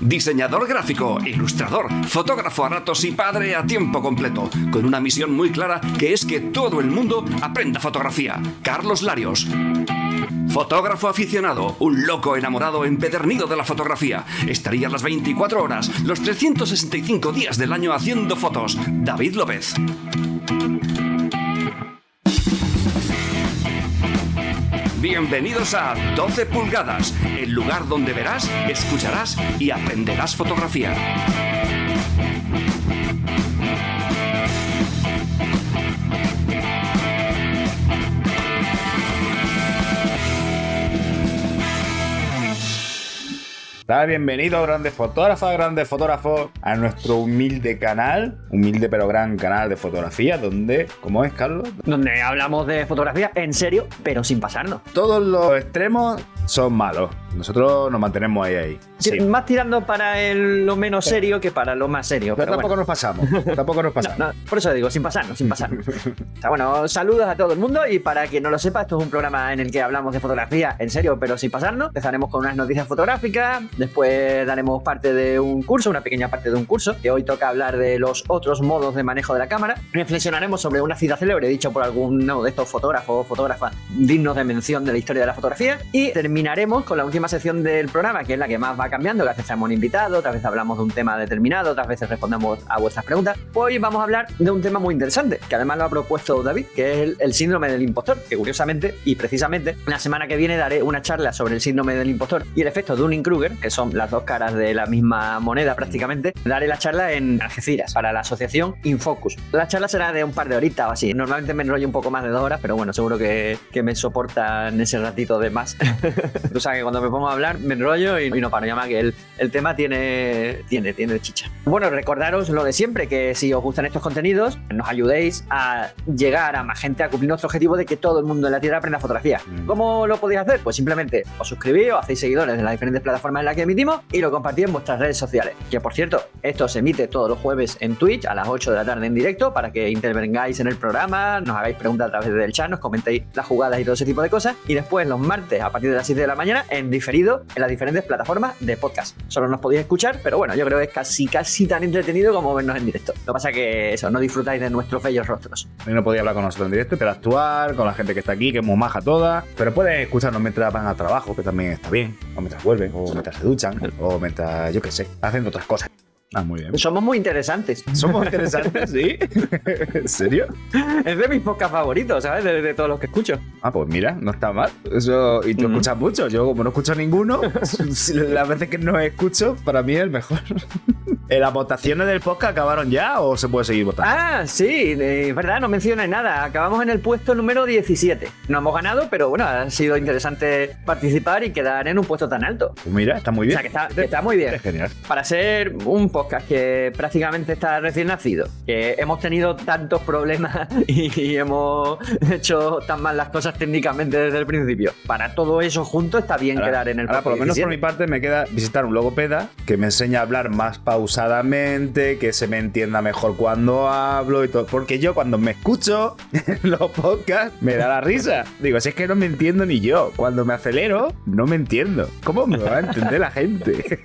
Diseñador gráfico, ilustrador, fotógrafo a ratos y padre a tiempo completo, con una misión muy clara que es que todo el mundo aprenda fotografía. Carlos Larios. Fotógrafo aficionado, un loco enamorado empedernido de la fotografía. Estaría las 24 horas, los 365 días del año haciendo fotos. David López. Bienvenidos a 12 pulgadas, el lugar donde verás, escucharás y aprenderás fotografía. Bienvenidos, grandes fotógrafas, grandes fotógrafos, a nuestro humilde canal, humilde pero gran canal de fotografía, donde, ¿cómo es, Carlos? Donde hablamos de fotografía en serio, pero sin pasarnos. Todos los extremos son malos. Nosotros nos mantenemos ahí. Sí. Más tirando para lo menos serio que para lo más serio. Pero tampoco nos pasamos. No, por eso digo, sin pasarnos. O sea, bueno, saludos a todo el mundo y para quien no lo sepa, esto es un programa en el que hablamos de fotografía en serio, pero sin pasarnos. Empezaremos con unas noticias fotográficas, después daremos parte de un curso, una pequeña parte de un curso, que hoy toca hablar de los otros modos de manejo de la cámara. Reflexionaremos sobre una cita célebre dicho por alguno de estos fotógrafos o fotógrafas dignos de mención de la historia de la fotografía y terminaremos con la última sección del programa, que es la que más va cambiando, que a veces traemos un invitado, otras veces hablamos de un tema determinado, otras veces respondemos a vuestras preguntas. Hoy vamos a hablar de un tema muy interesante, que además lo ha propuesto David, que es el síndrome del impostor, que curiosamente y precisamente la semana que viene daré una charla sobre el síndrome del impostor y el efecto Dunning-Kruger, que son las dos caras de la misma moneda prácticamente. Daré la charla en Algeciras para la asociación Infocus. La charla será de un par de horitas o así. Normalmente me enrollo un poco más de 2 horas, pero bueno, seguro que me soportan ese ratito de más. Tú sabes que cuando me pongo a hablar me enrollo y no paro. Llama que el tema tiene chicha. Bueno, recordaros lo de siempre, que si os gustan estos contenidos, nos ayudéis a llegar a más gente, a cumplir nuestro objetivo de que todo el mundo en la Tierra aprenda fotografía. ¿Cómo lo podéis hacer? Pues simplemente os suscribís, os hacéis seguidores de las diferentes plataformas en las que emitimos y lo compartís en vuestras redes sociales. Que por cierto, esto se emite todos los jueves en Twitch a las 8 de la tarde en directo para que intervengáis en el programa, nos hagáis preguntas a través del chat, nos comentéis las jugadas y todo ese tipo de cosas. Y después los martes a partir de las 7 de la mañana en diferido en las diferentes plataformas de podcast. Solo nos podéis escuchar, pero bueno, yo creo que es casi tan entretenido como vernos en directo. Lo que pasa es que eso, no disfrutáis de nuestros bellos rostros. Yo no podía hablar con nosotros en directo, interactuar con la gente que está aquí, que es muy maja toda, pero pueden escucharnos mientras van al trabajo, que también está bien, o mientras vuelven, o mientras se duchan, o mientras, yo qué sé, haciendo otras cosas. Ah, muy bien. Somos muy interesantes. ¿Somos interesantes? ¿Sí? ¿En serio? Es de mis podcasts favoritos, ¿sabes? De todos los que escucho. Ah, pues mira, no está mal. Eso, y tú escuchas mucho. Yo, como no escucho ninguno, las veces que no escucho, para mí es el mejor. ¿Las votaciones del podcast acabaron ya o se puede seguir votando? Ah, sí, es verdad, no mencionas nada. Acabamos en el puesto número 17. No hemos ganado, pero bueno, ha sido interesante participar y quedar en un puesto tan alto. Pues mira, está muy bien. O sea, que está muy bien. Es genial. Para ser un podcast que prácticamente está recién nacido, que hemos tenido tantos problemas y hemos hecho tan mal las cosas técnicamente desde el principio. Para todo eso junto está bien quedar en el puesto 17. Por lo menos por mi parte me queda visitar un logopeda que me enseña a hablar más pausadamente, que se me entienda mejor cuando hablo y todo. Porque yo cuando me escucho en los podcasts me da la risa. Digo, si es que no me entiendo ni yo. Cuando me acelero, no me entiendo. ¿Cómo me va a entender la gente?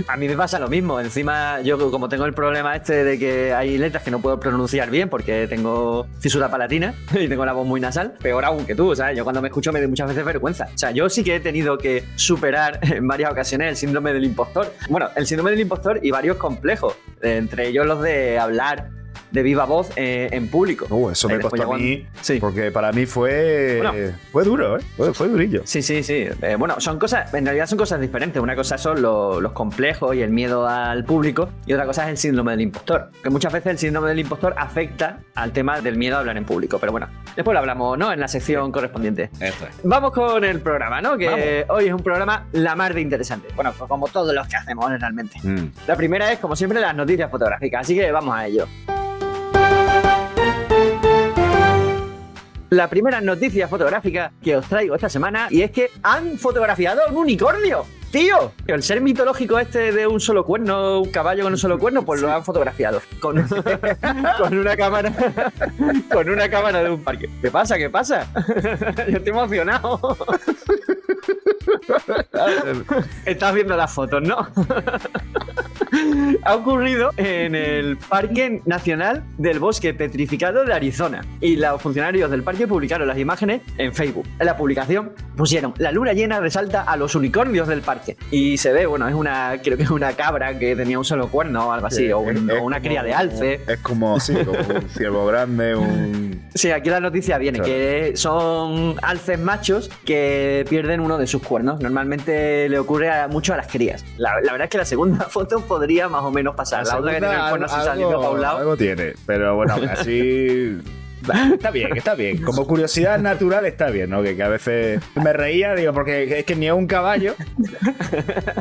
A mí me pasa lo mismo. Encima, yo como tengo el problema este de que hay letras que no puedo pronunciar bien porque tengo fisura palatina y tengo la voz muy nasal, peor aún que tú, ¿sabes? Yo cuando me escucho me da muchas veces vergüenza. O sea, yo sí que he tenido que superar en varias ocasiones el síndrome del impostor. Bueno, el síndrome del impostor y varios complejos, entre ellos los de hablar de viva voz en público. Eso me costó a mí, sí. Porque para mí fue duro, ¿eh? Fue durillo. Sí. Bueno, son cosas, en realidad son cosas diferentes. Una cosa son los complejos y el miedo al público y otra cosa es el síndrome del impostor. Que muchas veces el síndrome del impostor afecta al tema del miedo a hablar en público. Pero bueno, después lo hablamos, ¿no? En la sección correspondiente. Eso es. Vamos con el programa, ¿no? Que hoy es un programa la mar de interesante. Bueno, pues como todos los que hacemos realmente. La primera es, como siempre, las noticias fotográficas. Así que vamos a ello. La primera noticia fotográfica que os traigo esta semana y es que han fotografiado un unicornio. ¡Tío! El ser mitológico este de un solo cuerno, un caballo con un solo cuerno, pues lo han fotografiado con una cámara de un parque. ¿Qué pasa? Yo estoy emocionado. Estás viendo las fotos, ¿no? Ha ocurrido en el Parque Nacional del Bosque Petrificado de Arizona y los funcionarios del parque publicaron las imágenes en Facebook. En la publicación pusieron: la luna llena resalta a los unicornios del parque, y se ve, bueno, creo que es una cabra que tenía un solo cuerno o algo así, Sí, o es una como cría de alce. Es como, sí, como un ciervo grande, un... Sí, aquí la noticia viene, Claro. que son alces machos que pierden uno de sus cuernos. Normalmente le ocurre mucho a las crías. La verdad es que la segunda foto podría más o menos pasar. La otra que tiene el cuerno así saliendo para un lado. Algo tiene, pero bueno, así... Está bien. Como curiosidad natural está bien, ¿no? Que a veces me reía, digo, porque es que ni es un caballo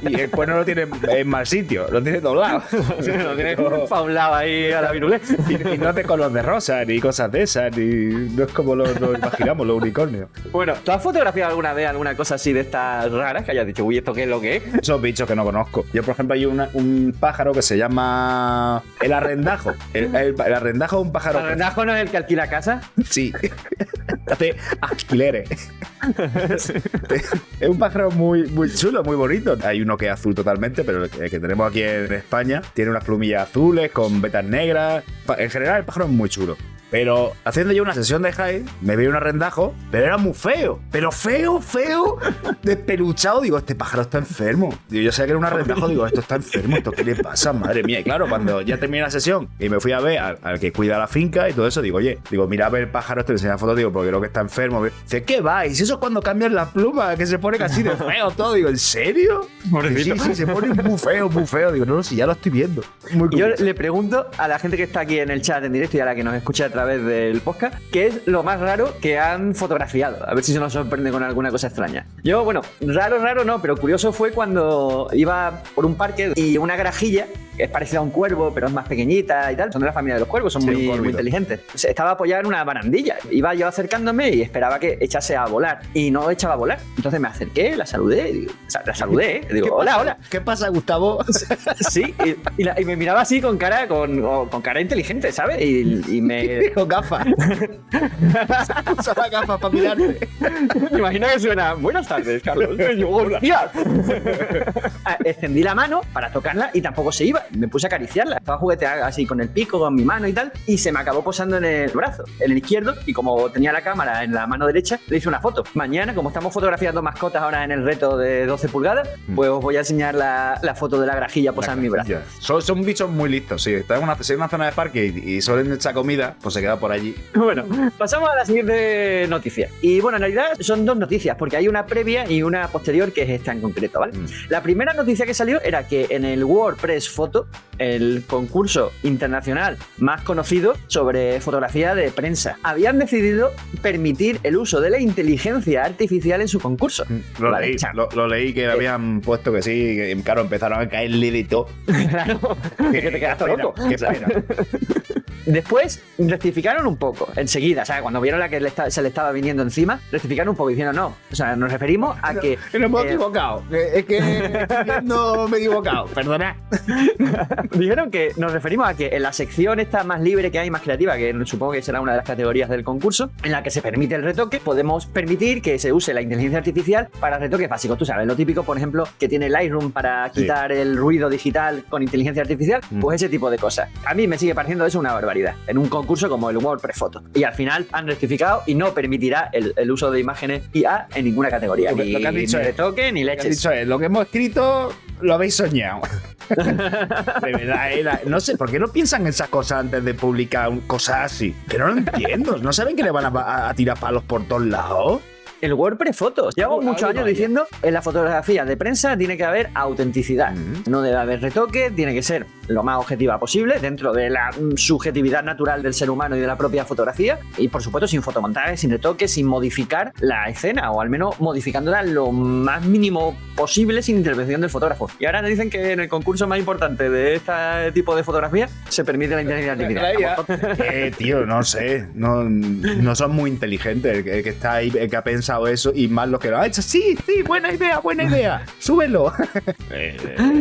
y el cuerno lo tiene en mal sitio, lo tiene doblado. Lo tiene para un lado ahí a la virulé. Y no es de color de rosa, ni cosas de esas, ni no es como lo imaginamos, los unicornios. Bueno, ¿tú has fotografiado alguna vez alguna cosa así de estas raras que hayas dicho, uy, ¿esto qué es lo que es? Esos bichos que no conozco. Yo, por ejemplo, hay un pájaro que se llama el arrendajo. El arrendajo es un pájaro... ¿El rendajo no es el que alquila casa? Sí. Hace alquileres. Es un pájaro muy chulo, muy bonito. Hay uno que es azul totalmente, pero el que tenemos aquí en España tiene unas plumillas azules con vetas negras. En general, el pájaro es muy chulo. Pero haciendo yo una sesión de high, me vi un arrendajo, pero era muy feo. Pero feo, despeluchado. Digo, este pájaro está enfermo. Digo, yo sé que era un arrendajo, digo, esto está enfermo, ¿esto qué le pasa? Madre mía. Y claro, cuando ya terminé la sesión y me fui a ver al que cuida la finca y todo eso, digo, oye, mira a ver el pájaro, te enseñé fotos, digo, porque creo que está enfermo. Dice, ¿qué va? ¿Y si eso es cuando cambian las plumas? Que se pone casi de feo todo. Digo, ¿en serio? Sí, se pone muy feo. Digo, no, si ya lo estoy viendo. Muy Yo curioso. le pregunto a la gente que está aquí en el chat en directo y a la que nos escucha a través del podcast, ¿qué es lo más raro que han fotografiado? A ver si se nos sorprende con alguna cosa extraña. Yo, bueno, raro no, pero curioso fue cuando iba por un parque y una grajilla, que es parecida a un cuervo, pero es más pequeñita y tal. Son de la familia de los cuervos, son Sí, un muy corvito. inteligentes. Estaba apoyada en una barandilla. Iba yo acercándome y esperaba que echase a volar. Y no echaba a volar. Entonces me acerqué, la saludé. Digo, Digo, hola. ¿Qué pasa, Gustavo? Sí, y me miraba así con cara inteligente, ¿sabes? Y me... Con gafas. Se puso las gafas para mirarte. Imagina que suena: buenas tardes, Carlos. Y yo, ¡hostia! Extendí la mano para tocarla y tampoco se iba. Me puse a acariciarla. Estaba jugueteando así con el pico, con mi mano y tal. Y se me acabó posando en el brazo, en el izquierdo. Y como tenía la cámara en la mano derecha, le hice una foto. Mañana, como estamos fotografiando mascotas ahora en el reto de 12 pulgadas, pues os voy a enseñar la foto de la grajilla posada en mi brazo. Son bichos muy listos, sí. Están en una zona de parque y suelen echar comida, pues se queda por allí. Bueno, pasamos a la siguiente noticia. Y bueno, en realidad son dos noticias, porque hay una previa y una posterior, que es esta en concreto, ¿vale? La primera noticia que salió era que en el WordPress Photo, el concurso internacional más conocido sobre fotografía de prensa, habían decidido permitir el uso de la inteligencia artificial en su concurso. Vale, Lo leí que habían puesto que sí, que claro, empezaron a caer lídito. Claro, que te quedas todo loco. Qué pena. Después rectificaron un poco, enseguida, o sea, cuando vieron la que se le estaba viniendo encima, rectificaron un poco diciendo no, o sea, nos referimos a que... No me he equivocado, es que no me he equivocado, perdona. Dijeron que nos referimos a que en la sección esta más libre que hay, más creativa, que supongo que será una de las categorías del concurso, en la que se permite el retoque, podemos permitir que se use la inteligencia artificial para retoques básicos. Tú sabes, lo típico, por ejemplo, que tiene Lightroom para quitar el ruido digital con inteligencia artificial, pues ese tipo de cosas. A mí me sigue pareciendo eso una barbaridad en un concurso como el WordPress Photo. Y al final han rectificado y no permitirá el uso de imágenes IA en ninguna categoría. Lo que han dicho ni es- retoque ni Lo que han leches. dicho es, lo que hemos escrito lo habéis soñado. De verdad, no sé, ¿por qué no piensan esas cosas antes de publicar cosas así? Que no lo entiendo, ¿no saben que le van a tirar palos por todos lados? El WordPress Photos. Llevamos Algo muchos años vaya. diciendo en la fotografía de prensa tiene que haber autenticidad. No debe haber retoque, tiene que ser lo más objetiva posible dentro de la subjetividad natural del ser humano y de la propia fotografía. Y por supuesto sin fotomontaje, sin retoque, sin modificar la escena o al menos modificándola lo más mínimo posible sin intervención del fotógrafo. Y ahora nos dicen que en el concurso más importante de este tipo de fotografía se permite la inteligencia artificial. Tío, no sé, no son muy inteligentes. El que está ahí, el que ha pensado pensado eso y más los que lo han hecho. Sí, buena idea, súbelo.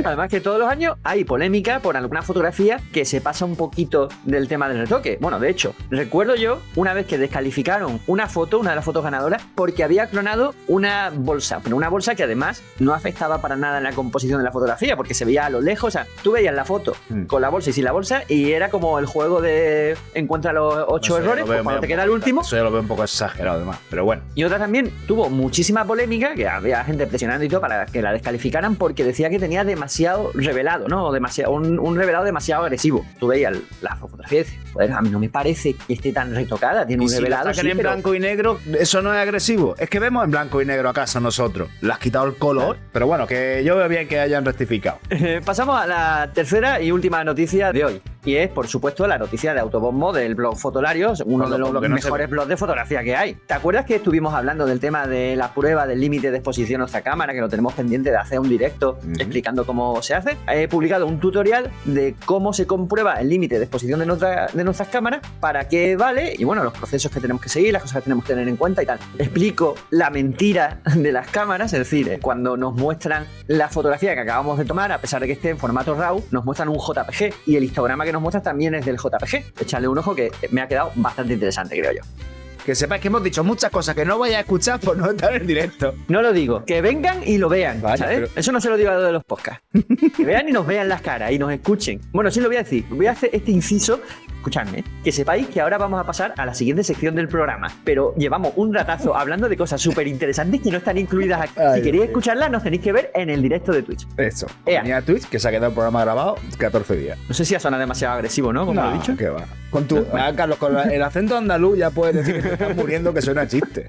Además que todos los años hay polémica por alguna fotografía que se pasa un poquito del tema del retoque. Bueno, de hecho, recuerdo yo una vez que descalificaron una de las fotos ganadoras, porque había clonado una bolsa, pero una bolsa que además no afectaba para nada en la composición de la fotografía, porque se veía a lo lejos, o sea, tú veías la foto con la bolsa y sin la bolsa y era como el juego de encuentra los 8 errores, pues cuando te queda el último. Eso yo lo veo un poco exagerado además, pero bueno. Y otra también tuvo muchísima polémica, que había gente presionando y todo para que la descalificaran porque decía que tenía demasiado revelado, ¿no? Un revelado demasiado agresivo. Tú veías la fotografía y dices, joder, a mí no me parece que esté tan retocada, tiene un revelado. Si en blanco y negro, eso no es agresivo. Es que vemos en blanco y negro acaso nosotros. Le has quitado el color, pero bueno, que yo veo bien que hayan rectificado. Pasamos a la tercera y última noticia de hoy. Y es, por supuesto, la noticia de Autobombo del blog Fotolarios, uno de los mejores blogs de fotografía que hay. ¿Te acuerdas que estuvimos hablando del tema de la prueba del límite de exposición de nuestra cámara, que lo tenemos pendiente de hacer un directo explicando cómo se hace? He publicado un tutorial de cómo se comprueba el límite de exposición de nuestras cámaras, para qué vale, y bueno, los procesos que tenemos que seguir, las cosas que tenemos que tener en cuenta y tal. Explico la mentira de las cámaras, es decir, cuando nos muestran la fotografía que acabamos de tomar, a pesar de que esté en formato RAW, nos muestran un JPG, y el histograma que nos muestra también es del JPG. Echadle un ojo que me ha quedado bastante interesante, creo yo. Que sepáis que hemos dicho muchas cosas que no vayáis a escuchar por no estar en directo. No lo digo, que vengan y lo vean, vaya, ¿sabes? pero... Eso no se lo digo a los de los podcasts. Que vean y nos vean las caras y nos escuchen. Bueno, sí lo voy a decir. Voy a hacer este inciso. Escuchadme, que sepáis que ahora vamos a pasar a la siguiente sección del programa, pero llevamos un ratazo hablando de cosas súper interesantes que no están incluidas aquí. Si queréis escucharlas, nos tenéis que ver en el directo de Twitch. Eso. Venía a Twitch, que se ha quedado el programa grabado 14 días. No sé si ha sonado demasiado agresivo, ¿no? Como lo he dicho. ¿Qué va? Con tu, Carlos, con el acento andaluz ya puedes decir que te estás muriendo, que suena chiste.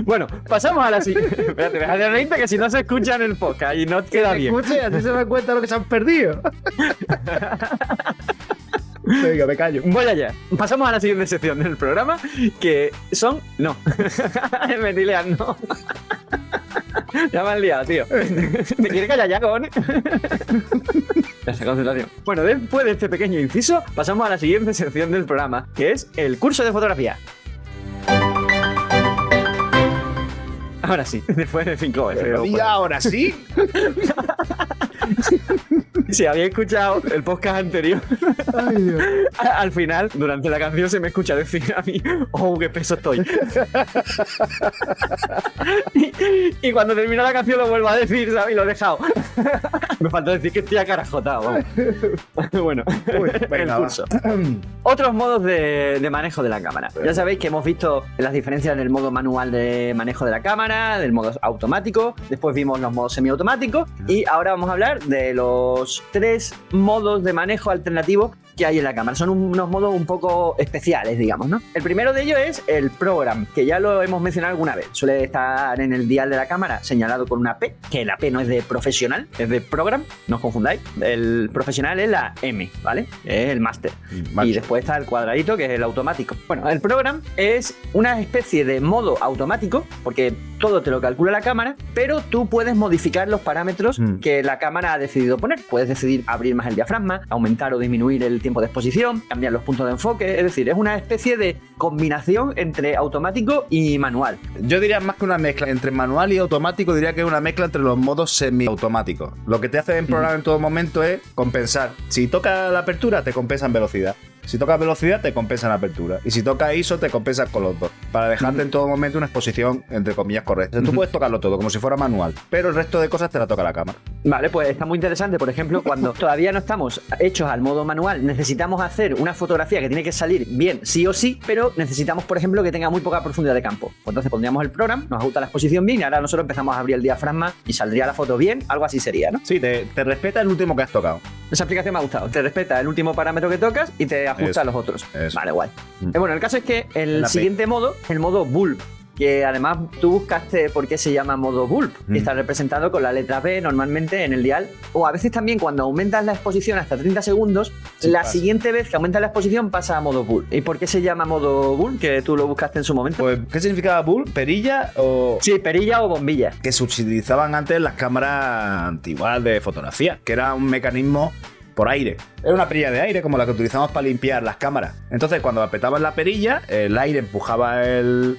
Bueno, pasamos a la siguiente. Espérate, deja de reírte que si no se escucha en el podcast y no queda bien. Escuche, así se me cuenta lo que se han perdido. Venga, me callo. Voy allá. Pasamos a la siguiente sección del programa, que son... No. Mentileas, no. Ya me han liado, tío. ¿Me quieres callar ya, con? Esa concentración. Bueno, después de este pequeño inciso, pasamos a la siguiente sección del programa, que es el curso de fotografía. Ahora sí, después de 5 veces. ¿Y ahora sí? Si había escuchado el podcast anterior, ay, Dios. Al final, durante la canción, se me escucha decir a mí, oh, qué peso estoy. y cuando termina la canción lo vuelvo a decir, ¿sabes? Y lo he dejado. Me falta decir que estoy acarajotado, vamos. Bueno, venga, el curso. Otros modos de manejo de la cámara. Ya sabéis que hemos visto las diferencias del modo manual de manejo de la cámara, del modo automático, después vimos los modos semiautomáticos y ahora vamos a hablar de los 3 modos de manejo alternativos que hay en la cámara. Son unos modos un poco especiales, digamos, ¿no? El primero de ellos es el Program, que ya lo hemos mencionado alguna vez. Suele estar en el dial de la cámara señalado con una P, que la P no es de profesional, es de Program, no os confundáis. El profesional es la M, ¿vale? Es el Master. Y después está el cuadradito, que es el automático. Bueno, el Program es una especie de modo automático, porque todo te lo calcula la cámara, pero tú puedes modificar los parámetros que la cámara ha decidido poner. Puedes decidir abrir más el diafragma, aumentar o disminuir el tiempo de exposición, cambiar los puntos de enfoque, es decir, es una especie de combinación entre automático y manual. Yo diría más que una mezcla entre manual y automático, diría que es una mezcla entre los modos semiautomáticos. Lo que te hace en programa en todo momento es compensar. Si toca la apertura, te compensa en velocidad. Si tocas velocidad, te compensa en apertura. Y si tocas ISO, te compensas con los dos. Para dejarte en todo momento una exposición, entre comillas, correcta. Tú puedes tocarlo todo, como si fuera manual. Pero el resto de cosas te la toca la cámara. Vale, pues está muy interesante. Por ejemplo, cuando todavía no estamos hechos al modo manual, necesitamos hacer una fotografía que tiene que salir bien, sí o sí, pero necesitamos, por ejemplo, que tenga muy poca profundidad de campo. Pues entonces pondríamos el programa, nos ajusta la exposición bien y ahora nosotros empezamos a abrir el diafragma y saldría la foto bien. Algo así sería, ¿no? Sí, te respeta el último que has tocado. Esa aplicación me ha gustado. Te respeta el último parámetro que tocas y te ajusta a los otros. Eso. Vale, guay. Bueno, el caso es que el siguiente modo, el modo bulb, que además tú buscaste por qué se llama modo bulb, y está representado con la letra B normalmente en el dial, o a veces también cuando aumentas la exposición hasta 30 segundos, siguiente vez que aumentas la exposición pasa a modo bulb. ¿Y por qué se llama modo bulb? Que tú lo buscaste en su momento. Pues, ¿qué significaba bulb? ¿Perilla o...? Sí, perilla o bombilla. Que se utilizaban antes las cámaras antiguas de fotografía, que era un mecanismo por aire. Era una perilla de aire como la que utilizamos para limpiar las cámaras. Entonces, cuando apretaban la perilla, el aire empujaba el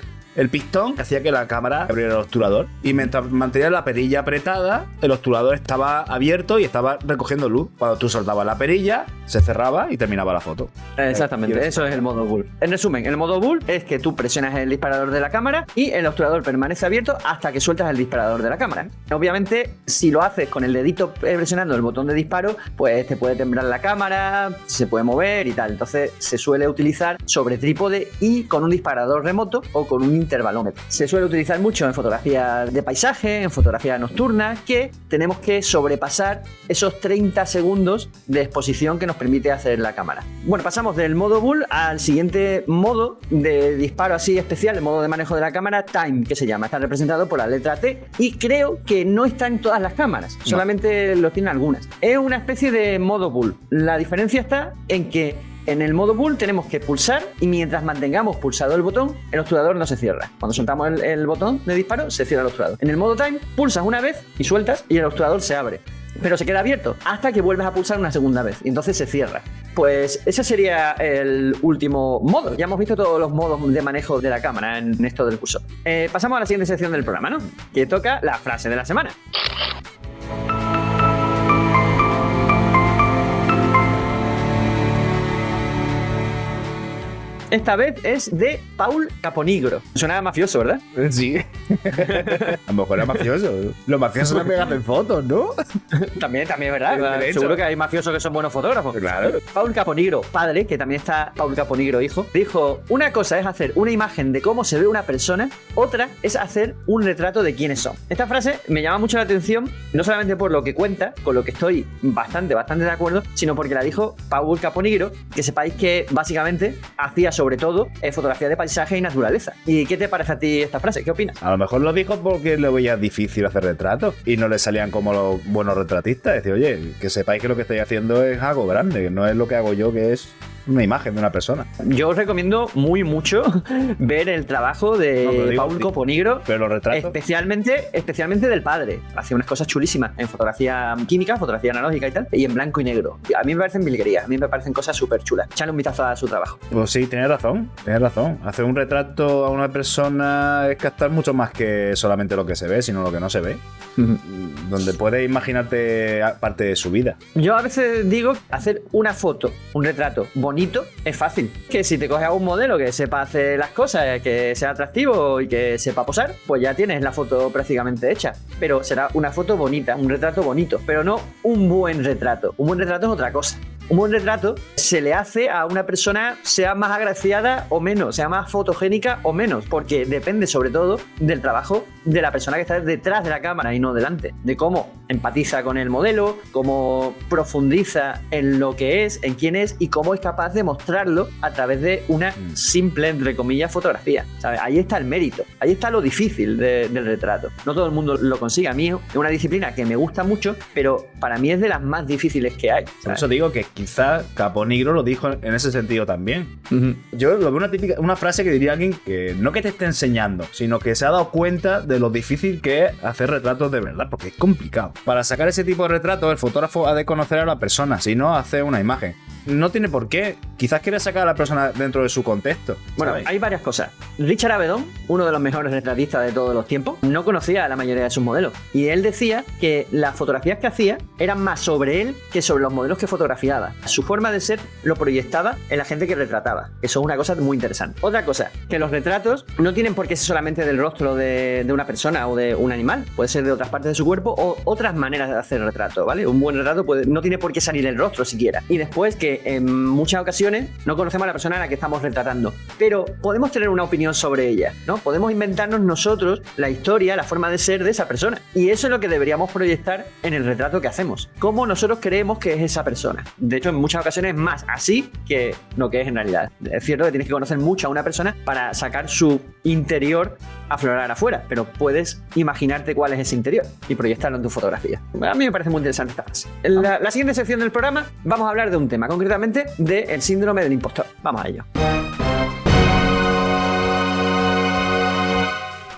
pistón, que hacía que la cámara abriera el obturador. Y mientras mantenía la perilla apretada, el obturador estaba abierto y estaba recogiendo luz. Cuando tú soltabas la perilla, se cerraba y terminaba la foto. Exactamente, eso es el modo bull. En resumen, el modo bull es que tú presionas el disparador de la cámara y el obturador permanece abierto hasta que sueltas el disparador de la cámara. Obviamente, si lo haces con el dedito presionando el botón de disparo, pues te puede temblar la cámara, se puede mover y tal. Entonces, se suele utilizar sobre trípode y con un disparador remoto o con un intervalómetro. Se suele utilizar mucho en fotografía de paisaje, en fotografía nocturna, que tenemos que sobrepasar esos 30 segundos de exposición que nos permite hacer la cámara. Bueno, pasamos del modo bull al siguiente modo de disparo así especial, el modo de manejo de la cámara, time, que se llama. Está representado por la letra T y creo que no está en todas las cámaras, solamente lo tienen algunas. Es una especie de modo bull. La diferencia está en que en el modo bull tenemos que pulsar y mientras mantengamos pulsado el botón, el obturador no se cierra. Cuando soltamos el botón de disparo, se cierra el obturador. En el modo time, pulsas una vez y sueltas y el obturador se abre. Pero se queda abierto hasta que vuelves a pulsar una segunda vez y entonces se cierra. Pues ese sería el último modo. Ya hemos visto todos los modos de manejo de la cámara en esto del curso. Pasamos a la siguiente sección del programa, ¿no? Que toca la frase de la semana. Esta vez es de Paul Caponigro. Suena mafioso, ¿verdad? Sí. A lo mejor era mafioso. Los mafiosos también hacen fotos, ¿no? También, ¿verdad? Seguro que hay mafiosos que son buenos fotógrafos. Claro. Paul Caponigro, padre, que también está Paul Caponigro, hijo, dijo: una cosa es hacer una imagen de cómo se ve una persona, otra es hacer un retrato de quiénes son. Esta frase me llama mucho la atención, no solamente por lo que cuenta, con lo que estoy bastante de acuerdo, sino porque la dijo Paul Caponigro, que sepáis que básicamente hacía sobre todo fotografía de paisaje y naturaleza. ¿Y qué te parece a ti esta frase? ¿Qué opinas? A lo mejor lo dijo porque le veía difícil hacer retratos y no le salían como los buenos retratistas. Decía, oye, que sepáis que lo que estoy haciendo es algo grande, que no es lo que hago yo, que es una imagen de una persona. Yo os recomiendo mucho ver el trabajo de Paul Caponigro, pero los retratos, especialmente del padre. Hace unas cosas chulísimas en fotografía química, fotografía analógica y tal, y en blanco y negro. A mí me parecen virguerías, a mí me parecen cosas súper chulas. Echadle un vistazo a su trabajo. Pues sí, tienes razón. Hacer un retrato a una persona es captar mucho más que solamente lo que se ve, sino lo que no se ve. Donde puedes imaginarte parte de su vida. Yo a veces digo, hacer una foto, un retrato bonito es fácil. Que si te coges a un modelo que sepa hacer las cosas, que sea atractivo y que sepa posar, pues ya tienes la foto prácticamente hecha. Pero será una foto bonita, un retrato bonito, pero no un buen retrato. Un buen retrato es otra cosa. Un buen retrato se le hace a una persona, sea más agraciada o menos, sea más fotogénica o menos, porque depende sobre todo del trabajo de la persona que está detrás de la cámara y no delante, de cómo empatiza con el modelo, cómo profundiza en lo que es, en quién es y cómo es capaz de mostrarlo a través de una simple, entre comillas, fotografía. ¿Sabes? Ahí está el mérito, ahí está lo difícil del retrato. No todo el mundo lo consigue. A mí es una disciplina que me gusta mucho, pero para mí es de las más difíciles que hay. ¿Sabes? Por eso digo que quizá Caponigro lo dijo en ese sentido también. Yo lo veo una frase que diría alguien que no que te esté enseñando, sino que se ha dado cuenta de lo difícil que es hacer retratos de verdad, porque es complicado. Para sacar ese tipo de retratos, el fotógrafo ha de conocer a la persona, si no, hace una imagen. No tiene por qué. Quizás quiere sacar a la persona dentro de su contexto. Bueno, ¿sabes? hay varias cosas. Richard Avedon, uno de los mejores retratistas de todos los tiempos, no conocía a la mayoría de sus modelos. Y él decía que las fotografías que hacía eran más sobre él que sobre los modelos que fotografiaba. Su forma de ser lo proyectaba en la gente que retrataba. Eso es una cosa muy interesante. Otra cosa, que los retratos no tienen por qué ser solamente del rostro de una persona o de un animal. Puede ser de otras partes de su cuerpo o otras maneras de hacer retrato, ¿vale? Un buen retrato no tiene por qué salir el rostro siquiera. Y después que en muchas ocasiones no conocemos a la persona a la que estamos retratando, pero podemos tener una opinión sobre ella, ¿no? Podemos inventarnos nosotros la historia, la forma de ser de esa persona. Y eso es lo que deberíamos proyectar en el retrato que hacemos. Cómo nosotros creemos que es esa persona. De hecho, en muchas ocasiones es más así que lo que es en realidad. Es cierto que tienes que conocer mucho a una persona para sacar su interior aflorar afuera, pero puedes imaginarte cuál es ese interior y proyectarlo en tu fotografía. A mí me parece muy interesante esta frase. En la siguiente sección del programa vamos a hablar de un tema, concretamente del síndrome del impostor. Vamos a ello.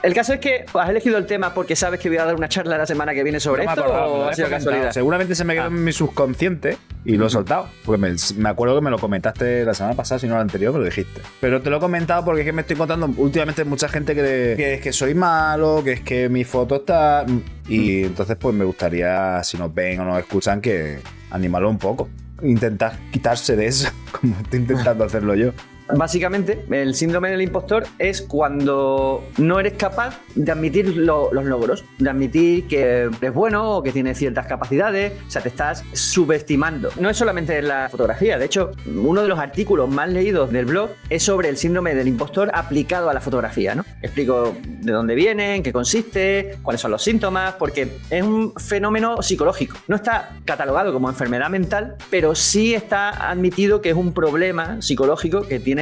El caso es que has elegido el tema porque sabes que voy a dar una charla la semana que viene sobre esto, o ha sido casualidad. Seguramente se me quedó en mi subconsciente y lo he soltado. Porque me acuerdo que me lo comentaste la semana pasada, si no la anterior, me lo dijiste. Pero te lo he comentado porque es que me estoy encontrando últimamente mucha gente que es que soy malo, que es que mi foto está... Y entonces pues me gustaría, si nos ven o nos escuchan, que animarlo un poco. Intentar quitarse de eso, como estoy intentando hacerlo yo. Básicamente, el síndrome del impostor es cuando no eres capaz de admitir los logros, de admitir que eres bueno o que tienes ciertas capacidades, o sea, te estás subestimando. No es solamente la fotografía, de hecho, uno de los artículos más leídos del blog es sobre el síndrome del impostor aplicado a la fotografía, ¿no? Explico de dónde viene, en qué consiste, cuáles son los síntomas, porque es un fenómeno psicológico. No está catalogado como enfermedad mental, pero sí está admitido que es un problema psicológico que tiene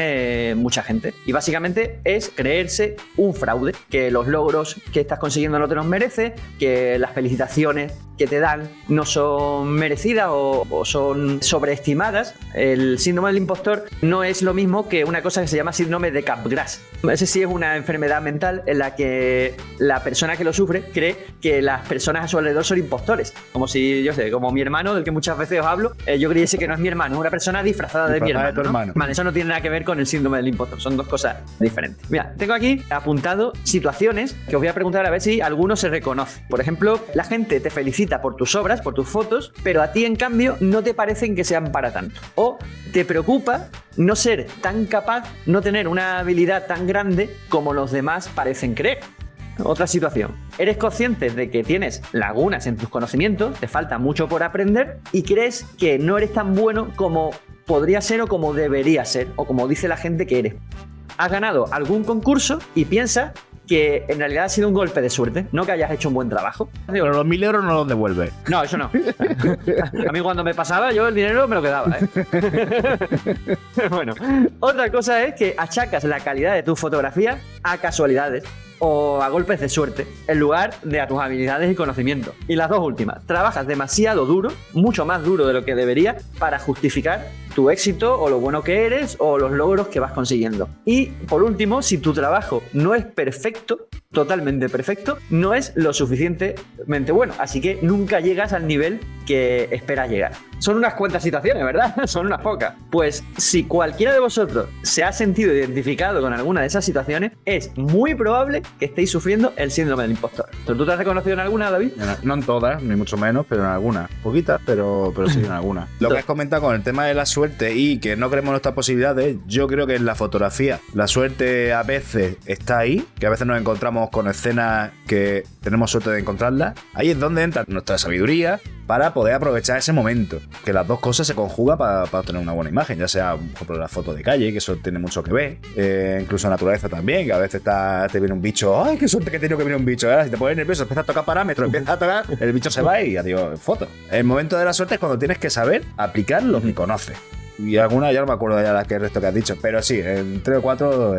mucha gente. Y básicamente es creerse un fraude, que los logros que estás consiguiendo no te los mereces, que las felicitaciones que te dan no son merecidas o son sobreestimadas. El síndrome del impostor no es lo mismo que una cosa que se llama síndrome de Capgras. Ese sí es una enfermedad mental en la que la persona que lo sufre cree que las personas a su alrededor son impostores. Como si, yo sé, como mi hermano, del que muchas veces os hablo, yo creyese que no es mi hermano, es una persona disfrazada de mi hermano, ¿no? Vale, eso no tiene nada que ver con el síndrome del impostor, son dos cosas diferentes. Mira, tengo aquí apuntado situaciones que os voy a preguntar a ver si alguno se reconoce. Por ejemplo, la gente te felicita por tus obras, por tus fotos, pero a ti en cambio no te parecen que sean para tanto. O te preocupa no ser tan capaz, no tener una habilidad tan grande como los demás parecen creer. Otra situación. Eres consciente de que tienes lagunas en tus conocimientos, te falta mucho por aprender y crees que no eres tan bueno como podría ser o como debería ser o como dice la gente que eres. Has ganado algún concurso y piensas que en realidad ha sido un golpe de suerte, no que hayas hecho un buen trabajo. Pero los 1.000 euros no los devuelves. No, eso no. A mí cuando me pasaba, yo el dinero me lo quedaba, ¿eh? Bueno, otra cosa es que achacas la calidad de tu fotografía a casualidades o a golpes de suerte, en lugar de a tus habilidades y conocimientos. Y las dos últimas, trabajas demasiado duro, mucho más duro de lo que deberías, para justificar tu éxito o lo bueno que eres o los logros que vas consiguiendo. Y por último, si tu trabajo no es perfecto, totalmente perfecto, no es lo suficientemente bueno, así que nunca llegas al nivel que esperas llegar. Son unas cuantas situaciones, ¿verdad? Son unas pocas. Pues si cualquiera de vosotros se ha sentido identificado con alguna de esas situaciones, es muy probable que estéis sufriendo el síndrome del impostor. ¿Tú te has reconocido en alguna, David? No en todas, ni mucho menos, pero en algunas. Poquitas, pero sí en algunas. Lo que has comentado con el tema de la suerte y que no creemos en nuestras posibilidades, yo creo que en la fotografía la suerte a veces está ahí, que a veces nos encontramos con escenas que tenemos suerte de encontrarlas. Ahí es donde entra nuestra sabiduría para poder aprovechar ese momento. Que las dos cosas se conjugan para obtener una buena imagen, ya sea, por ejemplo, la foto de calle, que eso tiene mucho que ver, incluso naturaleza también, que a veces te viene un bicho, ¡ay, qué suerte que he tenido que viene un bicho! Ahora, si te pones nervioso, empiezas a tocar parámetros, empiezas a tocar, el bicho se va y adiós, foto. El momento de la suerte es cuando tienes que saber aplicar lo que conoces. Y alguna ya no me acuerdo ya las que el resto que has dicho, pero sí, en 3 o 4.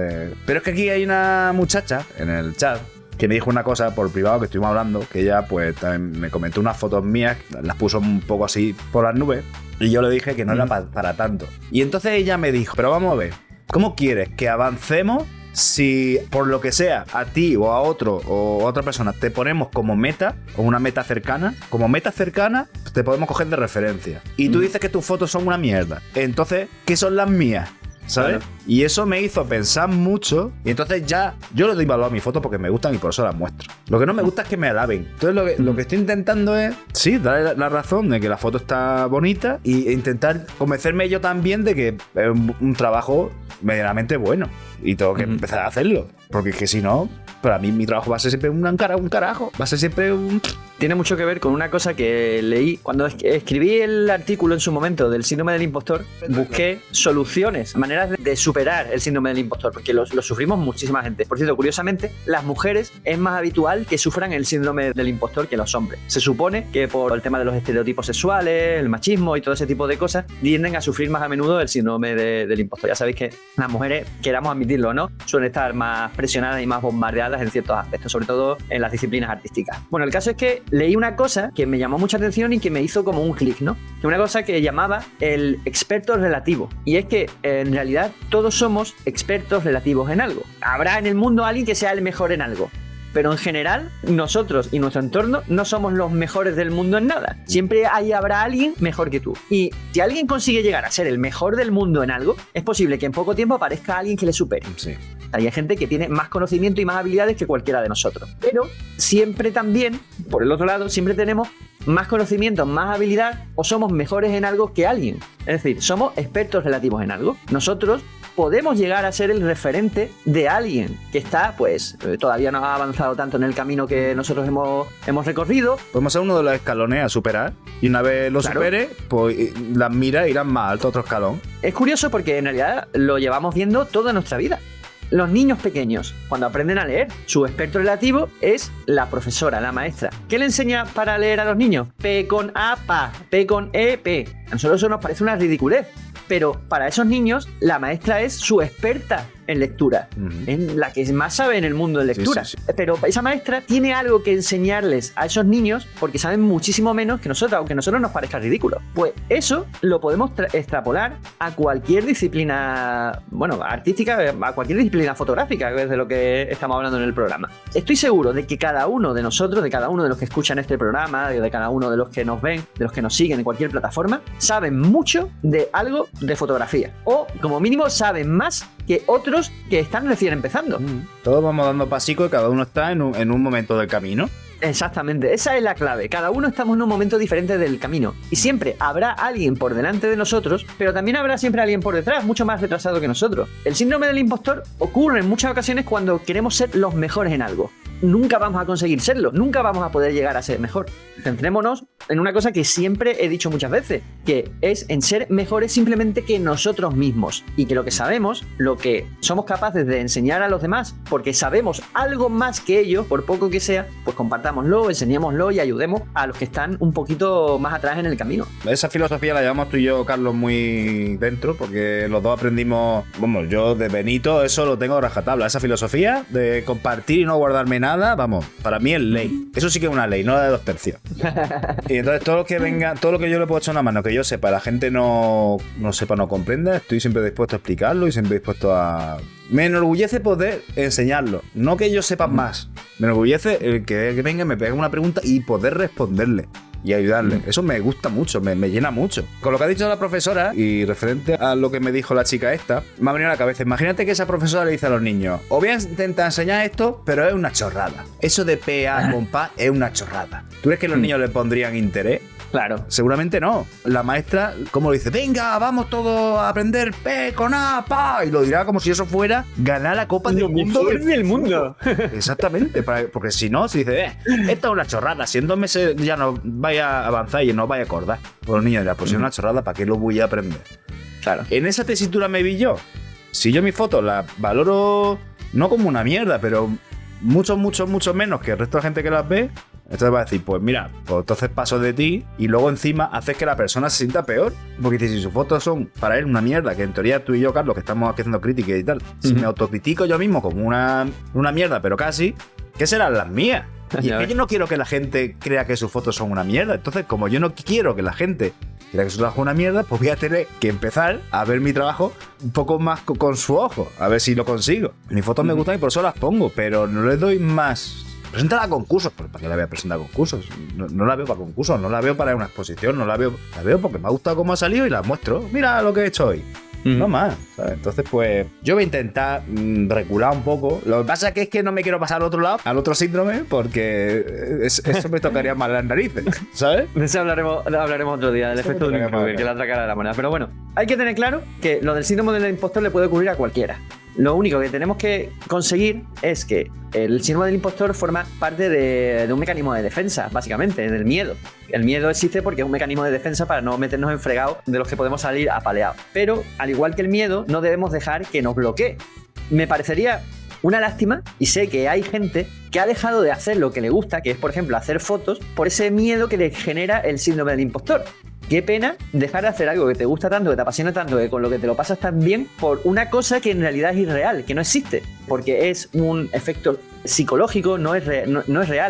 Pero es que aquí hay una muchacha en el chat que me dijo una cosa por privado que estuvimos hablando, que ella pues también me comentó unas fotos mías, las puso un poco así por las nubes, y yo le dije que no era para tanto. Y entonces ella me dijo, pero vamos a ver, ¿cómo quieres que avancemos si por lo que sea a ti o a otro o a otra persona te ponemos como meta, o una meta cercana? Como meta cercana te podemos coger de referencia. Y tú dices que tus fotos son una mierda. Entonces, ¿qué son las mías? ¿Sabes? Claro. Y eso me hizo pensar mucho. Y entonces ya yo le doy valor a mis fotos porque me gustan y por eso las muestro. Lo que no me gusta es que me alaben. Entonces lo que estoy intentando es, sí, darle la razón de que la foto está bonita e intentar convencerme yo también de que es un trabajo medianamente bueno. Y tengo que empezar a hacerlo. Porque es que si no, para mí mi trabajo va a ser siempre un carajo. Va a ser siempre un... Tiene mucho que ver con una cosa que leí cuando escribí el artículo en su momento del síndrome del impostor. Busqué soluciones, maneras de superar el síndrome del impostor, porque lo sufrimos muchísima gente. Por cierto, curiosamente, las mujeres es más habitual que sufran el síndrome del impostor que los hombres. Se supone que por el tema de los estereotipos sexuales, el machismo y todo ese tipo de cosas, tienden a sufrir más a menudo el síndrome del impostor. Ya sabéis que las mujeres, queramos admitirlo o no, suelen estar más presionadas y más bombardeadas en ciertos aspectos, sobre todo en las disciplinas artísticas. Bueno, el caso es que leí una cosa que me llamó mucha atención y que me hizo como un clic, ¿no? Que una cosa que llamaba el experto relativo. Y es que en realidad todos somos expertos relativos en algo. Habrá en el mundo alguien que sea el mejor en algo, pero en general, nosotros y nuestro entorno no somos los mejores del mundo en nada. Siempre habrá alguien mejor que tú. Y si alguien consigue llegar a ser el mejor del mundo en algo, es posible que en poco tiempo aparezca alguien que le supere. Sí. Hay gente que tiene más conocimiento y más habilidades que cualquiera de nosotros. Pero siempre también, por el otro lado, siempre tenemos más conocimiento, más habilidad o somos mejores en algo que alguien. Es decir, somos expertos relativos en algo. Nosotros podemos llegar a ser el referente de alguien que está, pues, todavía no ha avanzado tanto en el camino que nosotros hemos recorrido. Podemos ser uno de los escalones a superar y una vez lo supere, pues las miras irán más alto a otro escalón. Es curioso porque en realidad lo llevamos viendo toda nuestra vida. Los niños pequeños, cuando aprenden a leer, su experto relativo es la profesora, la maestra. ¿Qué le enseña para leer a los niños? P con A, pa, P con E, P. A nosotros eso nos parece una ridiculez. Pero para esos niños, la maestra es su experta en lectura, en la que más sabe en el mundo de lectura. Sí. Pero esa maestra tiene algo que enseñarles a esos niños porque saben muchísimo menos que nosotros, aunque a nosotros nos parezca ridículo. Pues eso lo podemos extrapolar a cualquier disciplina, bueno, artística, a cualquier disciplina fotográfica, que es de lo que estamos hablando en el programa. Estoy seguro de que cada uno de nosotros, de cada uno de los que escuchan este programa, de cada uno de los que nos ven, de los que nos siguen en cualquier plataforma, saben mucho de algo de fotografía. O, como mínimo, saben más que otros que están recién empezando. Todos vamos dando pasicos y cada uno está en un momento del camino. Exactamente, esa es la clave. Cada uno estamos en un momento diferente del camino. Y siempre habrá alguien por delante de nosotros, pero también habrá siempre alguien por detrás, mucho más retrasado que nosotros. El síndrome del impostor ocurre en muchas ocasiones cuando queremos ser los mejores en algo. Nunca vamos a conseguir serlo, nunca vamos a poder llegar a ser mejor. Centrémonos en una cosa que siempre he dicho muchas veces, que es en ser mejores simplemente que nosotros mismos. Y que lo que sabemos, lo que somos capaces de enseñar a los demás, porque sabemos algo más que ellos, por poco que sea, pues compartámoslo, enseñémoslo y ayudemos a los que están un poquito más atrás en el camino. Esa filosofía la llevamos tú y yo, Carlos, muy dentro, porque los dos aprendimos, vamos, yo de Benito eso lo tengo a rajatabla. Esa filosofía de compartir y no guardarme nada, vamos, para mí es ley. Eso sí que es una ley, no la de 2 tercios. Y entonces todo lo que venga, todo lo que yo le puedo echar una mano, que yo sepa, la gente no sepa, no comprenda, estoy siempre dispuesto a explicarlo y siempre dispuesto a... Me enorgullece poder enseñarlo, no que yo sepa más. Me enorgullece el que venga, me pegue una pregunta y poder responderle y ayudarle. Eso me gusta mucho, me llena mucho. Con lo que ha dicho la profesora y referente a lo que me dijo la chica esta, me ha venido a la cabeza. Imagínate que esa profesora le dice a los niños: os voy a intentar enseñar esto, pero es una chorrada. Eso de PA con PA es una chorrada. ¿Tú crees que los niños le pondrían interés? Claro. Seguramente no. La maestra, como dice, venga, vamos todos a aprender P con A, pa, y lo dirá como si eso fuera ganar la Copa del Mundo. Del mundo. Exactamente, porque si no, si dice, esta es una chorrada, si en 2 meses ya no vaya a avanzar y no vaya a acordar. Pues los niños dirán, pues si es una chorrada, ¿para qué lo voy a aprender? Claro. En esa tesitura me vi yo. Si yo mis fotos las valoro no como una mierda, pero mucho menos que el resto de la gente que las ve, entonces va a decir, pues mira, pues entonces paso de ti y luego encima haces que la persona se sienta peor. Porque si sus fotos son para él una mierda, que en teoría tú y yo, Carlos, que estamos aquí haciendo críticas y tal, si me autocritico yo mismo como una mierda, pero casi, ¿qué serán las mías? Y es que yo no quiero que la gente crea que sus fotos son una mierda. Entonces, como yo no quiero que la gente crea que su trabajo es una mierda, pues voy a tener que empezar a ver mi trabajo un poco más con su ojo, a ver si lo consigo. Mis fotos me gustan y por eso las pongo, pero no les doy más. Preséntala a concursos, pues ¿para qué la voy a presentar a concursos? No la veo para concursos, no la veo para una exposición, la veo porque me ha gustado cómo ha salido y la muestro. Mira lo que he hecho hoy. No más, ¿sabes? Entonces, pues yo voy a intentar recular un poco. Lo que pasa es que no me quiero pasar al otro lado, al otro síndrome, porque eso me tocaría más las narices, ¿sabes? De eso hablaremos otro día, del efecto de Dunning-Kruger, que es la otra cara de la moneda. Pero bueno, hay que tener claro que lo del síndrome del impostor le puede ocurrir a cualquiera. Lo único que tenemos que conseguir es que el síndrome del impostor forma parte de un mecanismo de defensa, básicamente, del miedo. El miedo existe porque es un mecanismo de defensa para no meternos en fregados de los que podemos salir apaleados. Pero, al igual que el miedo, no debemos dejar que nos bloquee. Me parecería una lástima, y sé que hay gente que ha dejado de hacer lo que le gusta, que es, por ejemplo, hacer fotos, por ese miedo que le genera el síndrome del impostor. Qué pena dejar de hacer algo que te gusta tanto, que te apasiona tanto, que con lo que te lo pasas tan bien, por una cosa que en realidad es irreal, que no existe, porque es un efecto psicológico, no es real,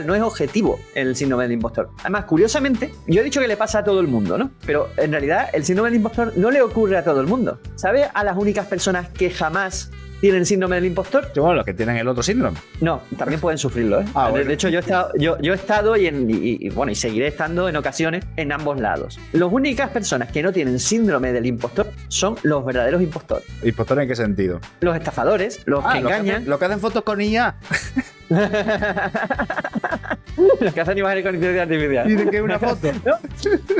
no es objetivo el síndrome del impostor. Además, curiosamente, yo he dicho que le pasa a todo el mundo, ¿no? Pero en realidad el síndrome del impostor no le ocurre a todo el mundo. ¿Sabes a las únicas personas que jamás tienen síndrome del impostor? Bueno, los que tienen el otro síndrome. No, también pueden sufrirlo, ¿eh? Bueno. De hecho, yo he estado y seguiré estando en ocasiones en ambos lados. Las únicas personas que no tienen síndrome del impostor son los verdaderos impostores. ¿Impostor en qué sentido? Los estafadores, los que engañan. Los que hacen fotos con IA. Los que hacen imágenes con inteligencia artificial. Dicen que es una foto. ¿No?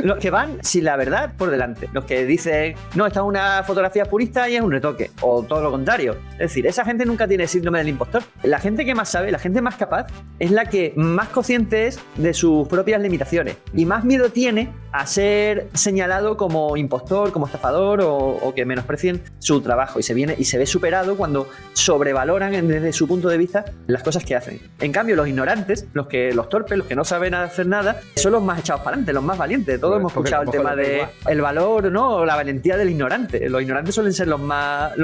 Los que van sin la verdad por delante. Los que dicen, no, esta es una fotografía purista y es un retoque. O todo lo contrario. Es decir, esa gente nunca tiene síndrome del impostor. La gente que más sabe, la gente más capaz, es la que más consciente es de sus propias limitaciones. Y más miedo tiene a ser señalado como impostor, como estafador o que menosprecien su trabajo. Y se ve superado cuando sobrevaloran desde su punto de vista las cosas que hacen. En cambio, los ignorantes, los torpes, los que no saben hacer nada, son los más echados para adelante, los más valientes. Todos hemos escuchado el tema de el valor, ¿no? O la valentía del ignorante. Los ignorantes suelen ser los más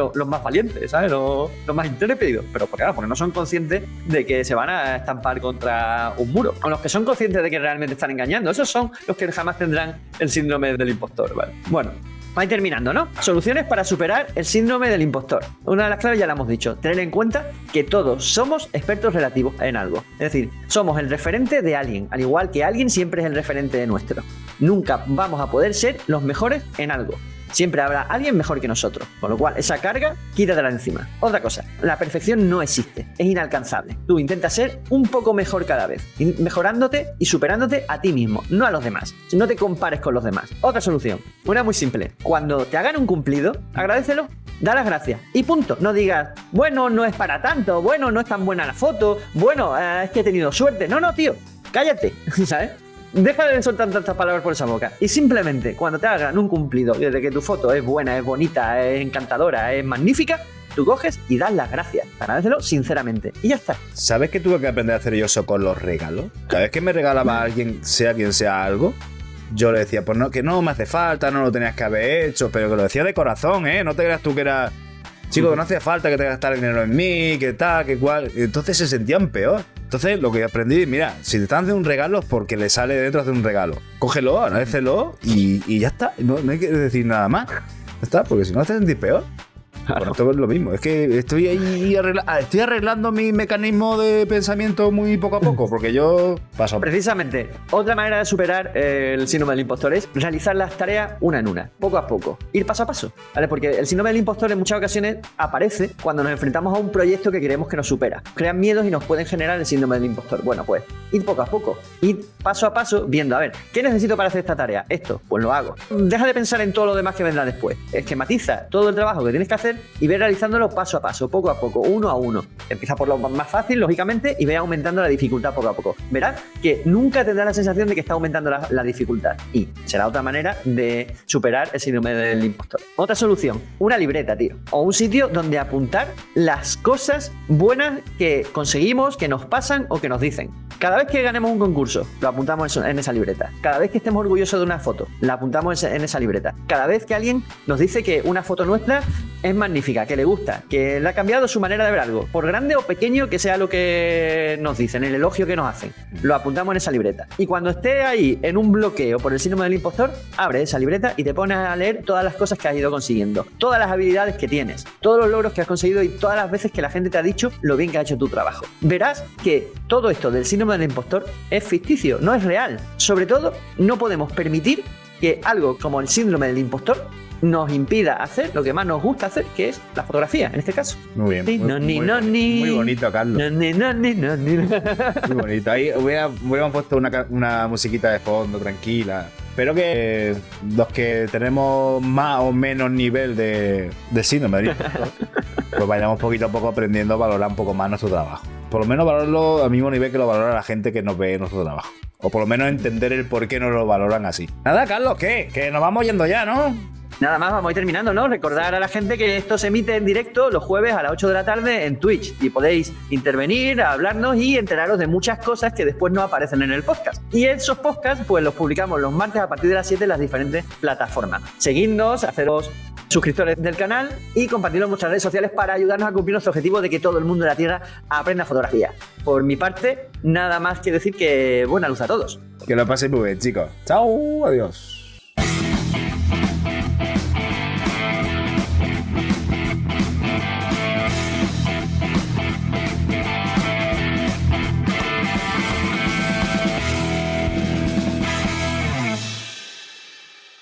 valientes, ¿sabes? Los más intrépidos. Pero claro, porque no son conscientes de que se van a estampar contra un muro. O los que son conscientes de que realmente están engañando. Esos son los que jamás tendrán el síndrome del impostor, ¿vale? Bueno. Vais terminando, ¿no? Soluciones para superar el síndrome del impostor. Una de las claves ya la hemos dicho. Tener en cuenta que todos somos expertos relativos en algo. Es decir, somos el referente de alguien, al igual que alguien siempre es el referente de nuestro. Nunca vamos a poder ser los mejores en algo. Siempre habrá alguien mejor que nosotros, con lo cual esa carga quítatela encima. Otra cosa, la perfección no existe, es inalcanzable. Tú intentas ser un poco mejor cada vez, mejorándote y superándote a ti mismo, no a los demás. No te compares con los demás. Otra solución, una muy simple. Cuando te hagan un cumplido, agradécelo, da las gracias y punto. No digas, bueno, no es para tanto, bueno, no es tan buena la foto, bueno, es que he tenido suerte. No, tío, cállate, ¿sabes? Deja de soltar tantas palabras por esa boca y simplemente cuando te hagan un cumplido, desde que tu foto es buena, es bonita, es encantadora, es magnífica, tú coges y das las gracias. Agradécelo sinceramente y ya está. ¿Sabes qué tuve que aprender a hacer yo eso con los regalos? Cada vez que me regalaba a alguien, sea quien sea algo, yo le decía, pues no, que no me hace falta, no lo tenías que haber hecho, pero que lo decía de corazón, ¿eh? No te creas tú que era... Chico, que no hacía falta que te gastara dinero en mí, que tal, que cual. Entonces se sentían peor. Entonces lo que aprendí, mira, si te están haciendo un regalo es porque le sale dentro hacer un regalo. Cógelo, agradécelo y ya está. No hay que decir nada más. Ya está, porque si no te sentís peor. Bueno, esto es lo mismo. Es que estoy ahí arreglando mi mecanismo de pensamiento muy poco a poco, porque yo paso. Precisamente, otra manera de superar el síndrome del impostor es realizar las tareas una en una, poco a poco, ir paso a paso, ¿vale? Porque el síndrome del impostor en muchas ocasiones aparece cuando nos enfrentamos a un proyecto que creemos que nos supera. Crean miedos y nos pueden generar el síndrome del impostor. Bueno, pues, ir poco a poco, ir paso a paso, viendo, a ver, ¿qué necesito para hacer esta tarea? Esto, pues lo hago. Deja de pensar en todo lo demás que vendrá después. Esquematiza todo el trabajo que tienes que hacer y ve realizándolo paso a paso, poco a poco, uno a uno. Empieza por lo más fácil, lógicamente, y ve aumentando la dificultad poco a poco. Verás que nunca tendrás la sensación de que está aumentando la dificultad. Y será otra manera de superar el síndrome del impostor. Otra solución, una libreta, tío. O un sitio donde apuntar las cosas buenas que conseguimos, que nos pasan o que nos dicen. Cada vez que ganemos un concurso, lo apuntamos en esa libreta. Cada vez que estemos orgullosos de una foto, la apuntamos en esa libreta. Cada vez que alguien nos dice que una foto nuestra es magnífica, que le gusta, que le ha cambiado su manera de ver algo, por grande o pequeño que sea lo que nos dicen, el elogio que nos hacen, lo apuntamos en esa libreta. Y cuando esté ahí en un bloqueo por el síndrome del impostor, abre esa libreta y te pones a leer todas las cosas que has ido consiguiendo, todas las habilidades que tienes, todos los logros que has conseguido y todas las veces que la gente te ha dicho lo bien que ha hecho tu trabajo. Verás que todo esto del síndrome del impostor es ficticio, no es real. Sobre todo, no podemos permitir que algo como el síndrome del impostor nos impida hacer lo que más nos gusta hacer, que es la fotografía, en este caso. Muy bien. Muy bonito, Carlos. Muy bonito. Ahí hubiéramos puesto una musiquita de fondo, tranquila. Espero que los que tenemos más o menos nivel de síndrome del impostor, pues vayamos poquito a poco aprendiendo a valorar un poco más nuestro trabajo. Por lo menos valorarlo al mismo nivel que lo valora la gente que nos ve en nuestro trabajo. O por lo menos entender el por qué nos lo valoran así. Nada, Carlos, ¿qué? Que nos vamos yendo ya, ¿no? Nada más, vamos a ir terminando, ¿no? Recordar a la gente que esto se emite en directo los jueves a las 8 de la tarde en Twitch y podéis intervenir, hablarnos y enteraros de muchas cosas que después no aparecen en el podcast. Y esos podcasts pues los publicamos los martes a partir de las 7 en las diferentes plataformas. Seguidnos, haceros suscriptores del canal y compartirlo en vuestras redes sociales para ayudarnos a cumplir nuestro objetivo de que todo el mundo de la Tierra aprenda fotografía. Por mi parte, nada más que decir que buena luz a todos. Que lo paséis muy bien, chicos. Chao, adiós.